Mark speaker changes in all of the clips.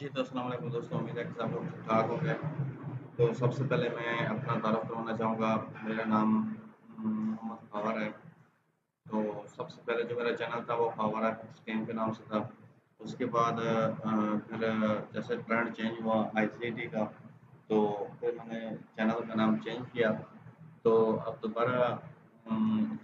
Speaker 1: जी, तो अस्सलाम वालेकुम दोस्तों, उम्मीद है कि सब लोग ठीक-ठाक होंगे। तो सबसे पहले मैं अपना तारुफ़ करवाना चाहूँगा। मेरा नाम मोहम्मद ख़ावर है। तो सबसे पहले जो मेरा चैनल था वो ख़ावर एक्सट्रीम के नाम से था। उसके बाद फिर जैसे ट्रेंड चेंज हुआ आईसीटी का, तो फिर मैंने चैनल का नाम चेंज किया। तो अब दोबारा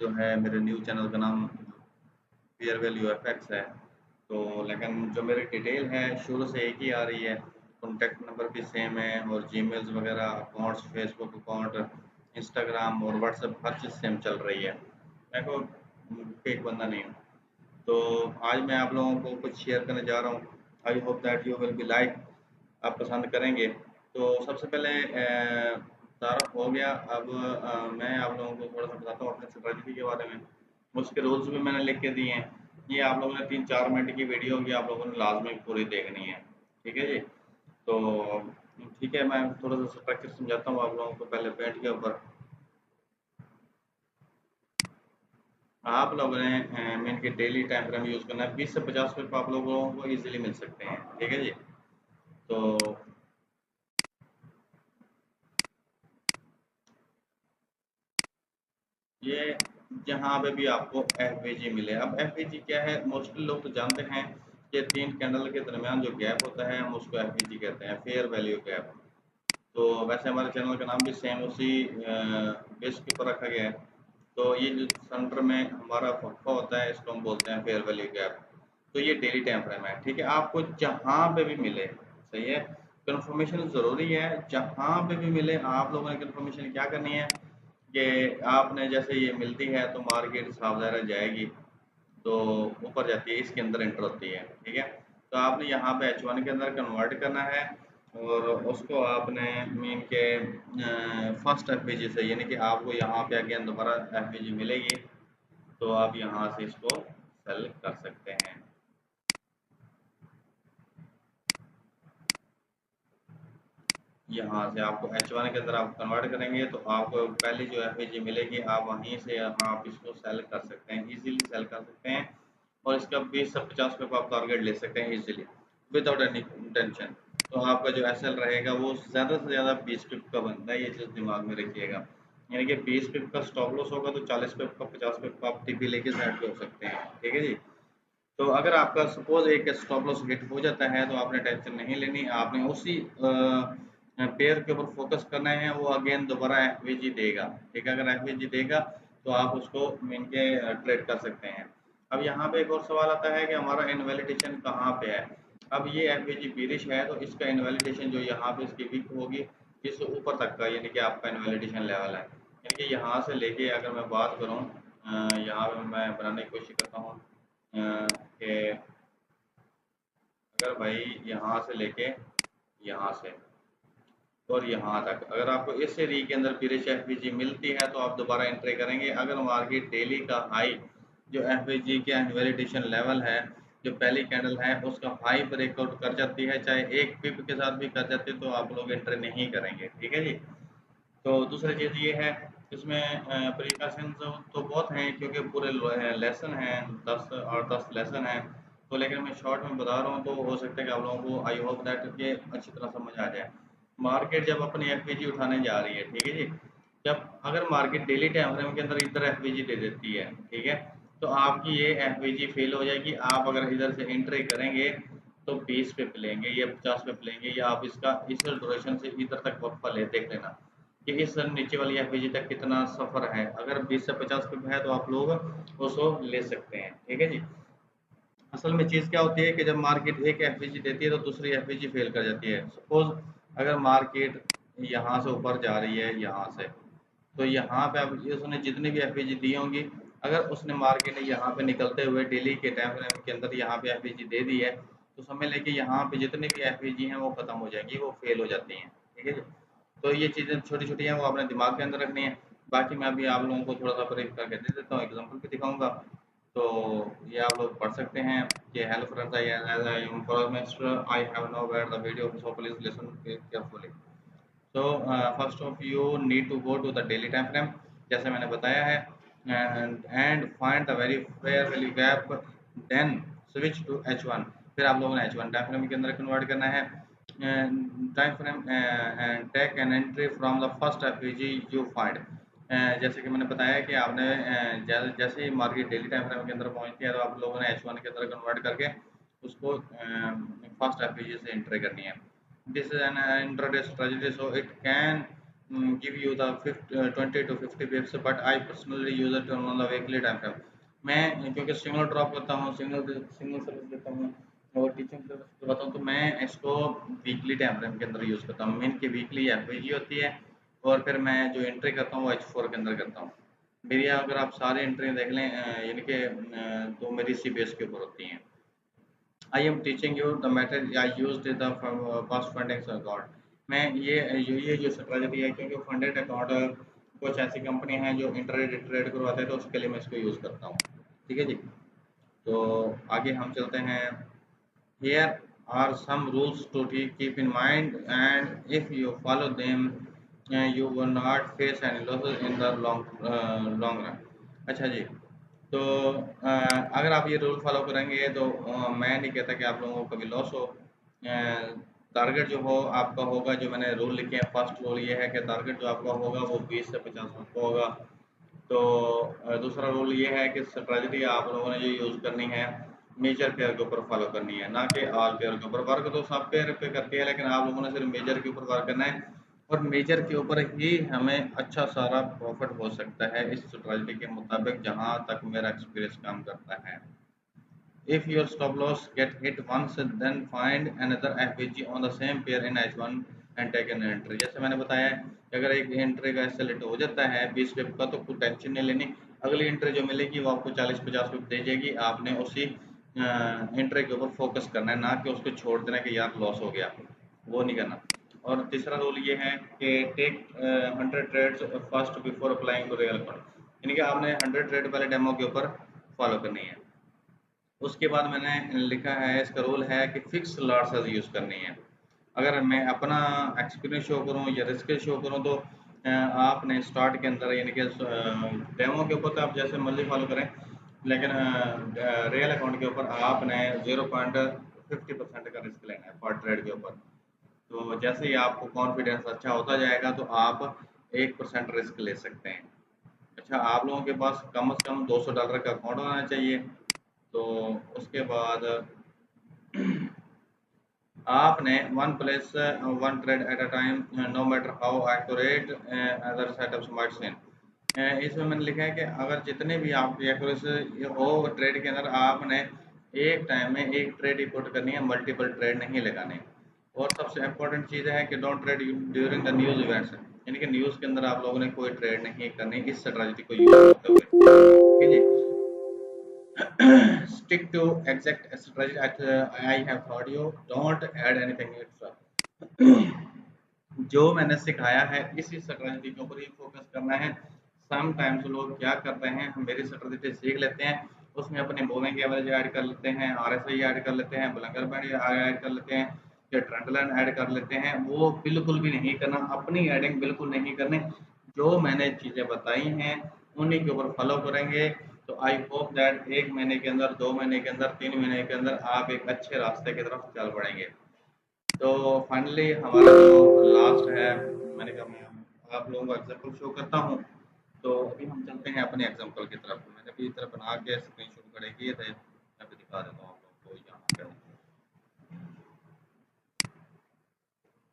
Speaker 1: जो है मेरे न्यू चैनल का नाम फेयर वैल्यू एफएक्स है। तो लेकिन जो मेरी डिटेल है शुरू से एक ही आ रही है। कॉन्टैक्ट नंबर भी सेम है और जीमेल्स वगैरह अकाउंट्स, फेसबुक अकाउंट, इंस्टाग्राम और व्हाट्सएप हर चीज़ सेम चल रही है। मैं कोई फेक बंदा नहीं हूँ। तो आज मैं आप लोगों को कुछ शेयर करने जा रहा हूँ। I hope that you will be like, आप पसंद करेंगे। तो सबसे पहले तारुफ हो गया। अब मैं आप लोगों को थोड़ा सा बताता हूँ अपने स्ट्रेटजी के बारे में। उसके रूल्स भी मैंने लिख के दिए हैं। ये आप लोगों ने 3-4 मिनट की वीडियो होगी, आप लोगों ने लाजमी पूरी देखनी है। ठीक है जी। तो ठीक है, मैं थोड़ा सा स्ट्रक्चर समझाता हूँ आप लोगों को। पहले पेंट के ऊपर आप लोगों ने मीन के डेली टाइम फ्रेम यूज़ करना है। 20 से 50 मिनट आप लोगों को ईजिली मिल सकते हैं। ठीक है जी। तो ये जहाँ पे भी आपको एफ मिले। अब एफ क्या है, मोस्टली लोग तो जानते हैं कि 3 कैंडल के दरमियान जो गैप होता है हम उसको एफ कहते हैं, फेयर वैल्यू गैप। तो वैसे हमारे चैनल का नाम भी सेम उसी बेस के ऊपर रखा गया है। तो ये जो सेंटर में हमारा फक्का होता है इसको हम बोलते हैं फेयर वैल्यू गैप। तो ये डेली टाइम फ्रेम है। ठीक है, आपको जहाँ पे भी मिले, सही है, कंफर्मेशन ज़रूरी है। जहाँ पे भी मिले आप लोगों ने कंफर्मेशन क्या करनी है कि आपने जैसे ये मिलती है तो मार्केट साफ ज़ाहिर है जाएगी, तो ऊपर जाती है, इसके अंदर एंटर होती है। ठीक है, तो आपने यहाँ पे H1 के अंदर कन्वर्ट करना है और उसको आपने मीन के फर्स्ट एफ से, यानी कि आपको यहाँ पे अगेन दोबारा एफ मिलेगी, तो आप यहाँ से इसको सेल कर सकते हैं। यहाँ से आपको H1 के अंदर आप कन्वर्ट करेंगे तो आपको पहली जो एफ मिलेगी, आप वहीं से आप इसको सेल कर सकते हैं, इजीली सेल कर सकते हैं। और इसका 20 से 50 पे आप टारगेट ले सकते हैं इजीली, विदाउट एनी टेंशन। तो आपका जो एसएल रहेगा वो ज़्यादा से ज़्यादा 20 पिप का बनता है, ये चीज़ दिमाग में रखिएगा। यानी कि 20 पिप का स्टॉप लॉस होगा तो 40 पिप का, 50 पिप का आप टीपी लेके साइड पे हो सकते हैं। ठीक है जी। तो अगर आपका सपोज एक स्टॉप लॉस हिट हो जाता है तो आपने टेंशन नहीं लेनी, आपने उसी पेयर के ऊपर फोकस करना है। वो अगेन दोबारा एफ देगा। ठीक है, अगर एफ देगा तो आप उसको मीन के ट्रेड कर सकते हैं। अब यहाँ पे एक और सवाल आता है कि हमारा इनवैलिडेशन कहाँ पे है। अब ये एफ बीरिश है तो इसका इनवैलिडेशन जो यहाँ पे इसकी वीक होगी, इस ऊपर तक का, यानी कि आपका इनवैलिडेशन लेवल है। यानी कि यहाँ से लेके अगर मैं बात करूँ, यहाँ पे मैं बनाने की कोशिश करता हूँ कि अगर भाई यहाँ से लेके यहाँ से और यहाँ तक अगर आपको इस एरिया के अंदर पीरिश एफ मिलती है तो आप दोबारा एंट्री करेंगे। अगर मार्केट डेली का हाई जो एफ के इनवैलिडेशन लेवल है, जो पहली कैंडल है उसका हाई ब्रेकआउट कर जाती है, चाहे एक पिप के साथ भी कर जाती है, तो आप लोग एंट्री नहीं करेंगे। ठीक है जी। तो दूसरी चीज़ ये है, इसमें प्रिकॉशंस तो बहुत हैं क्योंकि पूरे लेसन हैं, 10 और 10 लेसन हैं। तो लेकिन मैं शॉर्ट में बता रहा हूँ तो हो सकता है कि आप लोगों को आई होप दैट ये अच्छी तरह समझ आ जाए। मार्केट जब अपनी एफ उठाने जा रही है, ठीक है जी, जब अगर मार्केट डेली टाइम फ्रेम के अंदर इधर एफ दे देती है, ठीक है, तो आपकी ये एफ फेल हो जाएगी। आप अगर इधर से एंट्री करेंगे तो 20 पे लेंगे या 50 पे लेंगे, या आप इसका इस ड्यूरेशन से इधर तक वक्फा ले देख लेना कि इस नीचे वाली एफ तक कितना सफ़र है। अगर 20 से 50 पे है तो आप लोग उसको ले सकते हैं। ठीक है जी। असल में चीज़ क्या होती है कि जब मार्केट एक एफ देती है तो दूसरी एफ फेल कर जाती है। सपोज अगर मार्केट यहाँ से ऊपर जा रही है, यहाँ से, तो यहाँ पे अब उसने जितनी भी एफ दी होंगी, अगर उसने मार्केट ने यहाँ पे निकलते हुए डेली के टाइम फ्रेम के अंदर यहाँ पे एफ दे दी है, तो समझ लें कि यहाँ पे जितनी भी एफ हैं वो खत्म हो जाएंगी, वो फेल हो जाती हैं। ठीक है जी। तो ये चीज़ें छोटी-छोटी हैं, वो आपने दिमाग के अंदर रखनी है। बाकी मैं अभी आप लोगों को थोड़ा-सा ब्रीफ करके दे देता हूँ, एग्ज़ाम्पल भी दिखाऊँगा। तो ये आप लोग पढ़ सकते हैं कि hello friends, I as I am programmer, I have now read the video, so please listen carefully. So first of you need to go to the daily time frame, जैसे मैंने बताया है, and find the very fair value gap, then switch to H1. फिर आप लोगों ने H1 time frame के अंदर कन्वर्ट करना है। Time frame take an entry from the first FVG you find. जैसे कि मैंने बताया कि आपने जैसे ही मार्केट डेली टाइम फ्रेम के अंदर पहुंचती है तो आप लोगों ने H1 के अंदर कन्वर्ट करके उसको फर्स्ट एफवीजी से एंट्री करनी है। This is an intraday strategy, so it can give you the 20 to 50 pips, but I personally use it on the weekly time frame। मैं क्योंकि सिग्नल ड्रॉप करता हूँ, सिग्नल सर्विस देता हूँ और टीचिंग सर्विस करवाता हूँ, तो मैं इसको वीकली टाइम फ्रेम के अंदर यूज़ करता हूँ। मेन की वीकली एफवीजी होती है और फिर मैं जो एंट्री करता हूँ वो H4 के अंदर करता हूँ। मेरी अगर आप सारे एंट्री देख लें यानी कि तो मेरी CBS के ऊपर होती हैं। I am teaching you the method I used the past funding account। मैं ये जो स्ट्रेटजी है, क्योंकि फंडेड अकाउंट कुछ ऐसी कंपनी हैं जो इंटरडे ट्रेड करवाते हैं, तो उसके लिए मैं इसको यूज़ करता हूँ। ठीक है जी। तो आगे हम चलते हैं। Here are some rules to keep in mind, and if you follow them, you will not face any losses in the long run। अच्छा जी। तो अगर आप ये रूल फॉलो करेंगे तो मैं नहीं कहता कि आप लोगों को कभी लॉस हो। टारगेट जो हो आपका होगा, जो मैंने रूल लिखे हैं, फर्स्ट रूल ये है कि टारगेट जो आपका होगा वो 20 से 50 लाख का होगा। तो दूसरा रूल ये है कि स्ट्रेटजी आप लोगों ने जो यूज़ करनी है मेजर पेयर के ऊपर फॉलो करनी है, ना कि ऑल पेयर के ऊपर। वर्क तो सब पेयर पे करती है, लेकिन आप लोगों ने सिर्फ मेजर के ऊपर वर्क करना है और मेजर के ऊपर ही हमें अच्छा सारा प्रॉफिट हो सकता है इस स्ट्रेटजी के मुताबिक, जहाँ तक मेरा एक्सपीरियंस काम करता है। If your stop loss get hit once, then find another FVG on the same pair in H1 and take an entry। जैसे मैंने बताया कि अगर एक एंट्री का सेलेक्ट हो जाता है 20 पिप का, तो कोई टेंशन नहीं लेनी। अगली एंट्री जो मिलेगी वो आपको 40-50 पिप दे जाएगी। आपने उसी एंट्री के ऊपर फोकस करना है, ना कि उसको छोड़ देना कि यार लॉस हो गया, वो नहीं करना। और तीसरा रूल ये है कि take 100 trades first before applying to real fund, यानी कि आपने 100 ट्रेड पहले डेमो के ऊपर फॉलो करनी है। उसके बाद मैंने लिखा है, इसका रूल है कि फिक्स लॉट साइज यूज़ करनी है। अगर मैं अपना एक्सपीरियंस शो करूँ या रिस्क शो करूँ, तो आपने स्टार्ट के अंदर यानी कि डेमो के ऊपर तो आप जैसे मर्जी फॉलो करें, लेकिन रियल अकाउंट के ऊपर आपने 0.50% का रिस्क लेना है पर ट्रेड के ऊपर। तो जैसे ही आपको कॉन्फिडेंस अच्छा होता जाएगा तो आप 1% रिस्क ले सकते हैं। अच्छा, आप लोगों के पास कम से कम $200 का अकाउंट होना चाहिए। तो उसके बाद आपने one place one trade at a time, no matter how accurate other setups might seem. इसमें मैंने लिखा है कि अगर जितने भी आपकी एक्यूरेसी हो ट्रेड के अंदर, आपने एक टाइम में एक ट्रेड रिपोर्ट करनी है, मल्टीपल ट्रेड नहीं लगाने। और सबसे इम्पोर्टेंट चीज़ है कि don't trade during the news events, यानी कि न्यूज़ के अंदर आप लोगों ने कोई ट्रेड नहीं करनी इस स्ट्रेटजी को यूज करते हुए। ठीक है जी। Stick to exact strategy that I have taught you, don't add anything extra। जो मैंने सिखाया है इसी स्ट्रेटजी के ऊपर ही फोकस करना है। समटाइम्स लोग क्या करते हैं, हम मेरी स्ट्रेटजी सीख लेते हैं, उसमें अपने मूविंग एवरेज ऐड कर लेते हैं, RSI ऐड कर लेते हैं, ब्लंगर बैंड ऐड कर लेते हैं, या ट्रेंड लाइन ऐड कर लेते हैं। वो बिल्कुल भी नहीं करना, अपनी एडिंग बिल्कुल नहीं करनी। जो मैंने चीज़ें बताई हैं उन्हीं के ऊपर फॉलो करेंगे, तो आई होप दैट 1 महीने के अंदर, 2 महीने के अंदर, 3 महीने के अंदर आप एक अच्छे रास्ते की तरफ चल पड़ेंगे। तो फाइनली हमारा जो लास्ट है, मैंने कहा मैं आप लोगों को एग्जाम्पल शो करता हूँ। तो अभी हम चलते हैं अपने एग्जाम्पल की तरफ। मैंने भी इस तरह बना के स्क्रीन शॉट खड़े किए थे, मैं भी दिखा देता हूँ आप लोगों को यहाँ पे।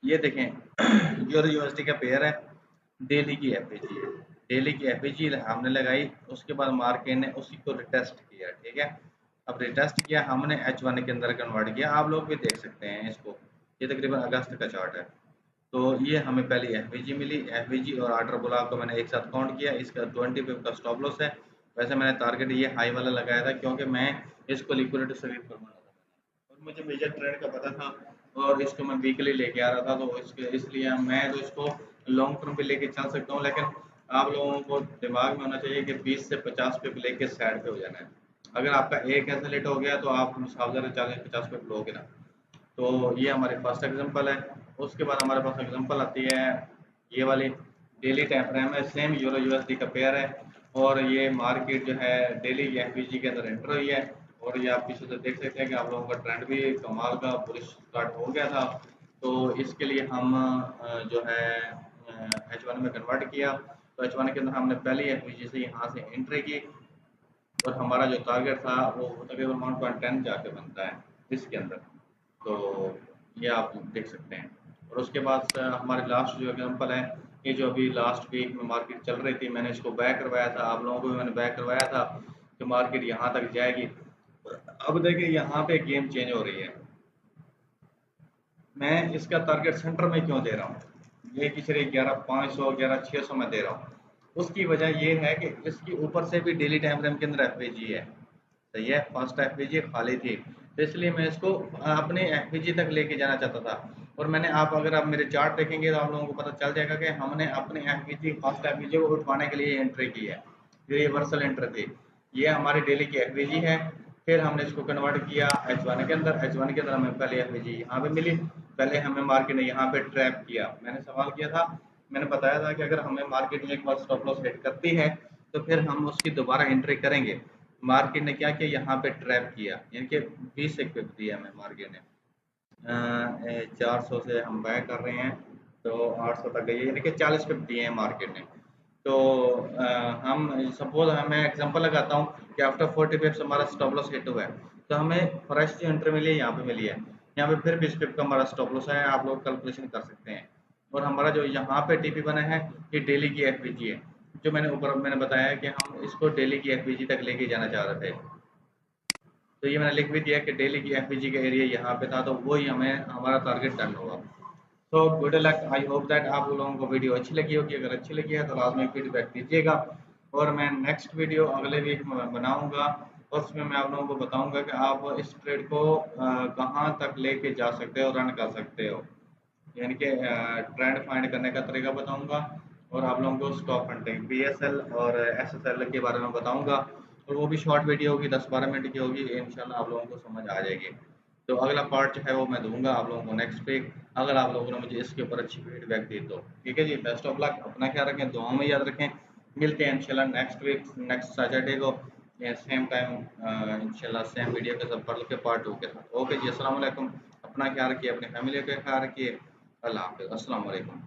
Speaker 1: ये देखें यूरो यूएसडी का पेयर है, डेली की एफएजी है। डेली की एफएजी हमने लगाई, उसके बाद मार्केट ने उसी को रिटेस्ट किया। ठीक है, अब रिटेस्ट किया, हमने H1 के अंदर कन्वर्ट किया। आप लोग भी देख सकते हैं इसको, ये तकरीबन अगस्त का चार्ट है। तो ये हमें पहले एफवीजी मिली, एफवीजी और आर्डर ब्लॉक को मैंने एक साथ काउंट किया। इसका 20 पिप का स्टॉप लॉस है। वैसे मैंने टारगेट ये हाई वाला लगाया था, क्योंकि मैं इसको लिक्विडिटी स्वीप करवाना था और मुझे मेजर ट्रेंड का पता था, और इसको मैं वीकली लेके आ रहा था। तो इसलिए मैं तो इसको लॉन्ग टर्म पे लेके चल सकता हूँ, लेकिन आप लोगों को दिमाग में होना चाहिए कि 20 से 50 पिप लेके साइड पे हो जाना है। अगर आपका एक ऐसा लेट हो गया तो आप 40-50 पिप लोगे ना। तो ये हमारे फर्स्ट एग्जांपल है। उसके बाद हमारे पास एग्जांपल आती है ये वाली, डेली टाइम फ्रेम है, सेम यूरो यूएसडी का पेयर है, और ये मार्केट जो है डेली एफवीजी के अंदर एंटर हुई है और ये आप पीछे से देख सकते हैं कि आप लोगों का ट्रेंड भी कमाल का बुलिश स्टार्ट हो गया था। तो इसके लिए हम जो है H1 में कन्वर्ट किया। तो H1 के अंदर हमने पहली एफवीजी से यहाँ से एंट्री की और हमारा जो टारगेट था वो तकरीबन 1.10 जाके बनता है इसके अंदर। तो ये आप देख सकते हैं। और उसके बाद हमारे लास्ट जो एग्जाम्पल है, ये जो अभी लास्ट वीक में मार्केट चल रही थी, मैंने इसको बैक करवाया था, आप लोगों को भी मैंने बैक करवाया था कि मार्केट यहाँ तक जाएगी। अब देखिए यहाँ पे गेम चेंज हो रही है। मैं इसका टारगेट सेंटर में क्यों दे रहा हूँ, ये कि सिर्फ 11,500 11,600 में दे रहा हूँ। उसकी वजह ये है कि इसके ऊपर से भी डेली टाइम फ्रेम के अंदर एफवीजी है, सही है, फर्स्ट एफवीजी खाली थी, तो इसलिए मैं इसको अपने एफवीजी तक लेके जाना चाहता था। और मैंने आप अगर आप मेरे चार्ट देखेंगे तो आप लोगों को पता चल जाएगा कि हमने अपने एफवीजी फर्स्ट एफवीजी को उठवाने के लिए एंट्री की है, ये रिवर्सल एंट्री थी। ये हमारी डेली की एफवीजी है। फिर हमने इसको कन्वर्ट किया H1 के अंदर। H1 के अंदर हमें पहले एफवीजी यहाँ पे मिली, पहले हमें मार्केट ने यहाँ पे ट्रैप किया। मैंने सवाल किया था, मैंने बताया था कि अगर हमें मार्केट एक बार स्टॉप लॉस हिट करती है तो फिर हम उसकी दोबारा एंट्री करेंगे। मार्केट ने क्या किया, यहाँ पे ट्रैप किया, यानी कि 20 से क्विक दिया हमें मार्केट ने। 400 से हम बाय कर रहे हैं तो 800 तक गई है, यानी कि 40 पिप दिए हैं मार्केट ने। तो हम सपोज मैं एग्जांपल लगाता हूँ कि आफ्टर 40 पिप्स हमारा स्टॉप लॉस हिट हुआ है, तो हमें फ्रेश जो एंट्री मिली है यहाँ पे मिली है, यहाँ पे फिर 20 पिप का हमारा स्टॉप लॉस है, आप लोग कैलकुलेशन कर सकते हैं। और हमारा जो यहाँ पे टीपी बना है ये डेली की एफवीजी है, जो मैंने ऊपर मैंने बताया कि हम इसको डेली की एफवीजी तक लेके जाना चाह रहे थे। तो ये मैंने लिख भी दिया कि डेली की एफवीजी का एरिया यहाँ पे था, तो वही हमें हमारा टारगेट डन होगा। तो good luck, I hope that आप लोगों को वीडियो अच्छी लगी होगी। अगर अच्छी लगी है तो लाजमी फीडबैक दीजिएगा, और मैं नेक्स्ट वीडियो अगले वीक में बनाऊंगा और उसमें मैं आप लोगों को बताऊंगा कि आप इस ट्रेड को कहाँ तक लेके जा सकते हो, रन कर सकते हो, यानी कि ट्रेंड फाइंड करने का तरीका बताऊंगा। और आप लोगों को स्टॉक हंटिंग BSL और SSL के बारे में बताऊंगा, और वो भी शॉर्ट वीडियो होगी, 10-12 मिनट की होगी, इंशाल्लाह आप लोगों को समझ आ जाएगी। तो अगला पार्ट जो है वो मैं दूंगा आप लोगों को नेक्स्ट वीक, अगर आप लोगों ने मुझे इसके ऊपर अच्छी फीडबैक दी तो। ठीक है जी, बेस्ट ऑफ लक, अपना ख्याल रखें, दुआओं में याद रखें। मिलते हैं इंशाल्लाह नेक्स्ट वीक, नेक्स्ट सैटरडे को सेम टाइम, इंशाल्लाह सेम वीडियो के साथ, के पार्ट 2 के साथ। ओके जी, अस्सलाम वालेकुम, अपना ख्याल रखिए, अपनी फैमिली का ख्याल रखिए, अल्लाह हाफ़िज़, अस्सलाम वालेकुम।